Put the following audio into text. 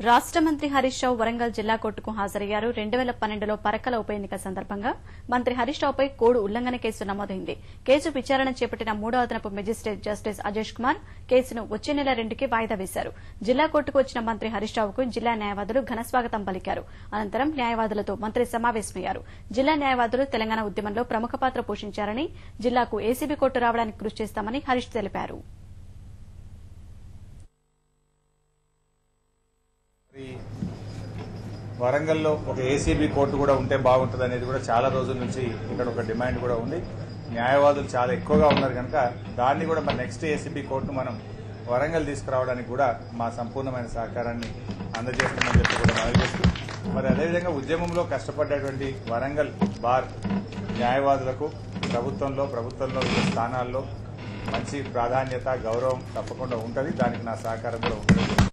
రాష్ట మంత్రి హరీష్ రావు వరంగల్ జిల్లా కోర్టుకు హాజరయ్యారు. 2012లో పరక్కల ఉప ఎన్నిక సందర్భంగా మంత్రి హరీష్ రావుపై కోడ్ ఉల్లంఘన కేసు నమోదైంది. కేసు విచారణ చేపట్టిన 3వ అదనపు మెజిస్ట్రేట్ జస్టిస్ అజేష్ కుమార్ కేసును వచ్చే నెల 2కి వాయిదా వేశారు. జిల్లా కోర్టుకు వచ్చిన మంత్రి హరీష్ రావుకు జిల్లా న్యాయవాదులు ఘనస్వాగతం పలికారు. అనంతరం న్యాయవాదులతో మంత్రి సమావేశమయ్యారు. జిల్లా న్యాయవాదులు తెలంగాణ ఉద్యమంలో ప్రముఖ పాత్ర పోషించారని, జిల్లాకు ఏసీబీ కోర్టు రావడానికి కృషి చేస్తామని హరీష్ తెలిపారు. వరంగల్లో ఒక ఏసీబీ కోర్టు కూడా ఉంటే బాగుంటుంది అనేది కూడా చాలా రోజుల నుంచి ఇక్కడ ఒక డిమాండ్ కూడా ఉంది. న్యాయవాదులు చాలా ఎక్కువగా ఉన్నారు కనుక దాన్ని కూడా మన నెక్స్ట్ ఏసీబీ కోర్టును మనం వరంగల్ తీసుకురావడానికి కూడా మా సంపూర్ణమైన సహకారాన్ని అందజేస్తుందని చెప్పి కూడా మనవి చేస్తూ, మరి అదేవిధంగా ఉద్యమంలో కష్టపడ్డటువంటి వరంగల్ బార్ న్యాయవాదులకు ప్రభుత్వంలో వివిధ స్థానాల్లో మంచి ప్రాధాన్యత, గౌరవం తప్పకుండా ఉంటుంది. దానికి నా సహకారం కూడా ఉంటుంది.